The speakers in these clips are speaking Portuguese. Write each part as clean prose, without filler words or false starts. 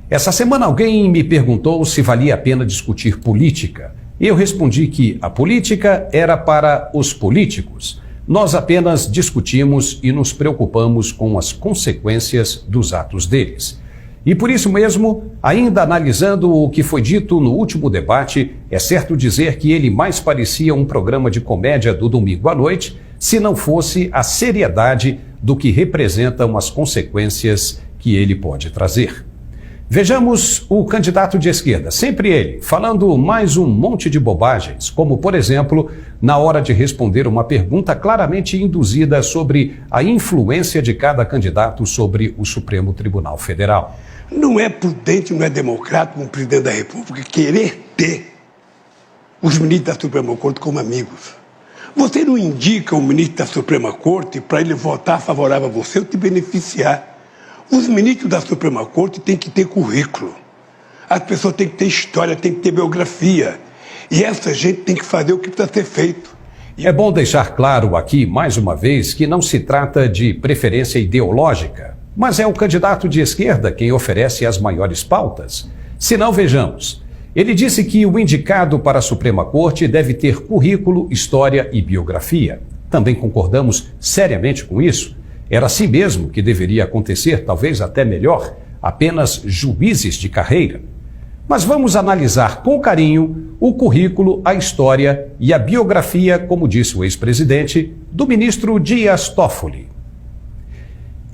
Essa semana alguém me perguntou se valia a pena discutir política. E eu respondi que a política era para os políticos. Nós apenas discutimos e nos preocupamos com as consequências dos atos deles. E por isso mesmo, ainda analisando o que foi dito no último debate, é certo dizer que ele mais parecia um programa de comédia do domingo à noite, se não fosse a seriedade do que representam as consequências que ele pode trazer. Vejamos o candidato de esquerda, sempre ele, falando mais um monte de bobagens, como, por exemplo, na hora de responder uma pergunta claramente induzida sobre a influência de cada candidato sobre o Supremo Tribunal Federal. Não é prudente, não é democrático um presidente da República querer ter os ministros da Suprema Corte como amigos. Você não indica o ministro da Suprema Corte para ele votar favorável a você ou te beneficiar. Os ministros da Suprema Corte têm que ter currículo. As pessoas têm que ter história, têm que ter biografia. E essa gente tem que fazer o que precisa ser feito. É bom deixar claro aqui, mais uma vez, que não se trata de preferência ideológica, mas é o candidato de esquerda quem oferece as maiores pautas. Se não, vejamos. Ele disse que o indicado para a Suprema Corte deve ter currículo, história e biografia. Também concordamos seriamente com isso. Era assim mesmo que deveria acontecer, talvez até melhor, apenas juízes de carreira. Mas vamos analisar com carinho o currículo, a história e a biografia, como disse o ex-presidente, do ministro Dias Toffoli.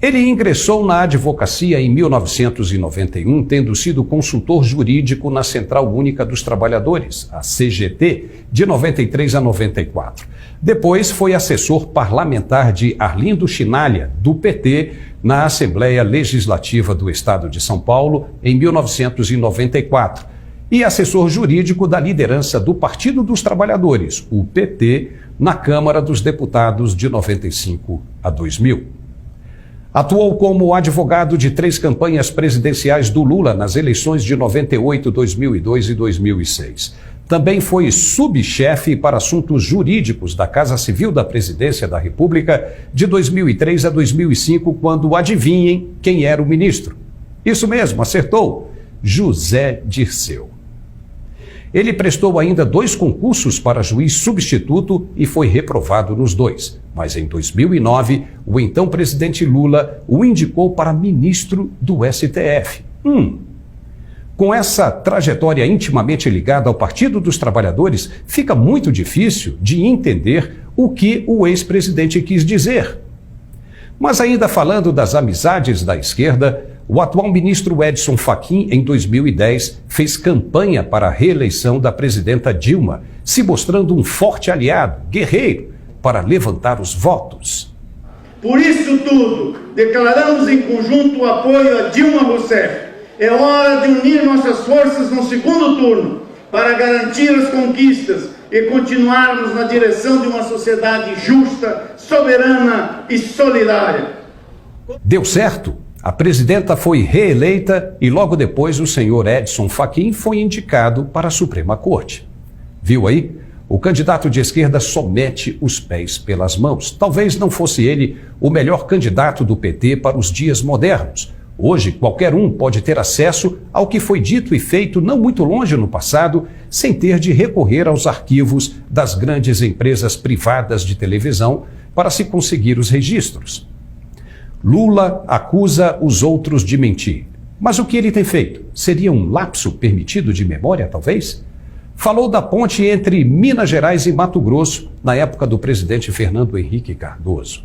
Ele ingressou na advocacia em 1991, tendo sido consultor jurídico na Central Única dos Trabalhadores, a CGT, de 93 a 94. Depois foi assessor parlamentar de Arlindo Chinalha, do PT, na Assembleia Legislativa do Estado de São Paulo, em 1994, e assessor jurídico da liderança do Partido dos Trabalhadores, o PT, na Câmara dos Deputados de 95 a 2000. Atuou como advogado de 3 campanhas presidenciais do Lula nas eleições de 98, 2002 e 2006. Também foi subchefe para assuntos jurídicos da Casa Civil da Presidência da República de 2003 a 2005, quando adivinhem quem era o ministro. Isso mesmo, acertou, José Dirceu. Ele prestou ainda 2 concursos para juiz substituto e foi reprovado nos 2. Mas em 2009, o então presidente Lula o indicou para ministro do STF. Com essa trajetória intimamente ligada ao Partido dos Trabalhadores, fica muito difícil de entender o que o ex-presidente quis dizer. Mas ainda falando das amizades da esquerda, o atual ministro Edson Fachin, em 2010, fez campanha para a reeleição da presidenta Dilma, se mostrando um forte aliado, guerreiro, para levantar os votos. Por isso tudo, declaramos em conjunto o apoio a Dilma Rousseff. É hora de unir nossas forças no segundo turno para garantir as conquistas e continuarmos na direção de uma sociedade justa, soberana e solidária. Deu certo. A presidenta foi reeleita e logo depois o senhor Edson Fachin foi indicado para a Suprema Corte. Viu aí? O candidato de esquerda só mete os pés pelas mãos. Talvez não fosse ele o melhor candidato do PT para os dias modernos. Hoje, qualquer um pode ter acesso ao que foi dito e feito não muito longe no passado, sem ter de recorrer aos arquivos das grandes empresas privadas de televisão para se conseguir os registros. Lula acusa os outros de mentir. Mas o que ele tem feito? Seria um lapso permitido de memória, talvez? Falou da ponte entre Minas Gerais e Mato Grosso, na época do presidente Fernando Henrique Cardoso.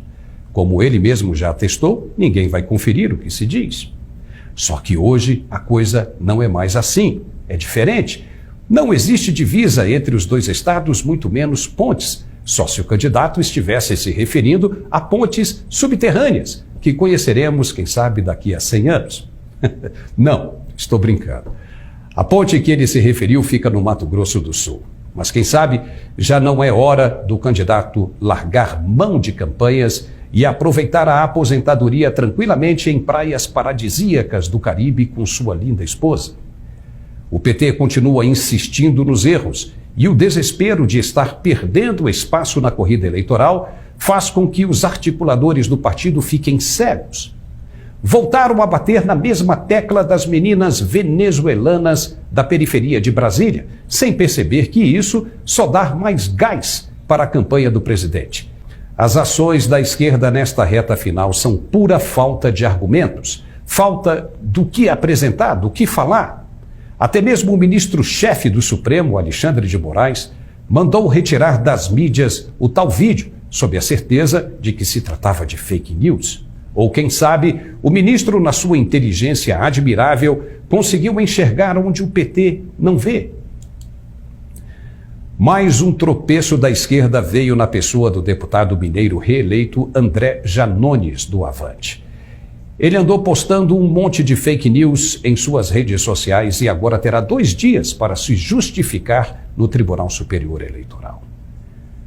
Como ele mesmo já atestou, ninguém vai conferir o que se diz. Só que hoje a coisa não é mais assim, é diferente. Não existe divisa entre os 2 estados, muito menos pontes, só se o candidato estivesse se referindo a pontes subterrâneas, que conheceremos, quem sabe, daqui a 100 anos. Não, estou brincando. A ponte que ele se referiu fica no Mato Grosso do Sul. Mas quem sabe já não é hora do candidato largar mão de campanhas e aproveitar a aposentadoria tranquilamente em praias paradisíacas do Caribe com sua linda esposa. O PT continua insistindo nos erros e o desespero de estar perdendo espaço na corrida eleitoral faz com que os articuladores do partido fiquem cegos. voltaram a bater na mesma tecla das meninas venezuelanas da periferia de Brasília, sem perceber que isso só dá mais gás para a campanha do presidente. As ações da esquerda nesta reta final são pura falta de argumentos, falta do que apresentar, do que falar. Até mesmo o ministro-chefe do Supremo, Alexandre de Moraes, mandou retirar das mídias o tal vídeo, sob a certeza de que se tratava de fake news. Ou, quem sabe, o ministro, na sua inteligência admirável, conseguiu enxergar onde o PT não vê. Mais um tropeço da esquerda veio na pessoa do deputado mineiro reeleito André Janones, do Avante. Ele andou postando um monte de fake news em suas redes sociais e agora terá 2 dias para se justificar no Tribunal Superior Eleitoral.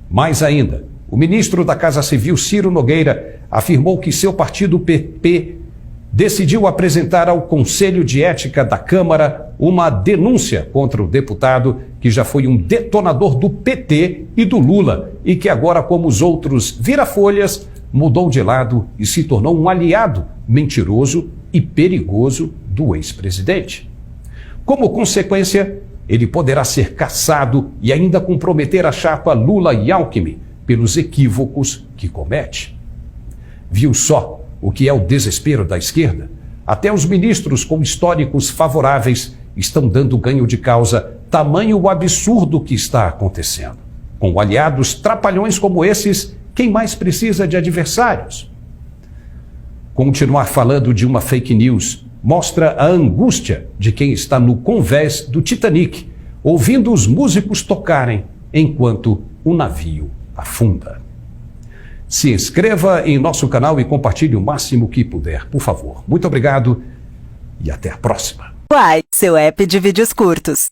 Mais ainda, o ministro da Casa Civil, Ciro Nogueira, afirmou que seu partido, PP, decidiu apresentar ao Conselho de Ética da Câmara uma denúncia contra o deputado que já foi um detonador do PT e do Lula e que agora, como os outros vira-folhas, mudou de lado e se tornou um aliado mentiroso e perigoso do ex-presidente. Como consequência, ele poderá ser cassado e ainda comprometer a chapa Lula e Alckmin pelos equívocos que comete. Viu só o que é o desespero da esquerda? Até os ministros com históricos favoráveis estão dando ganho de causa, tamanho o absurdo que está acontecendo. Com aliados trapalhões como esses, quem mais precisa de adversários? Continuar falando de uma fake news mostra a angústia de quem está no convés do Titanic, ouvindo os músicos tocarem enquanto o navio afunda. Se inscreva em nosso canal e compartilhe o máximo que puder, por favor. Muito obrigado e até a próxima. Uai, seu app de vídeos curtos.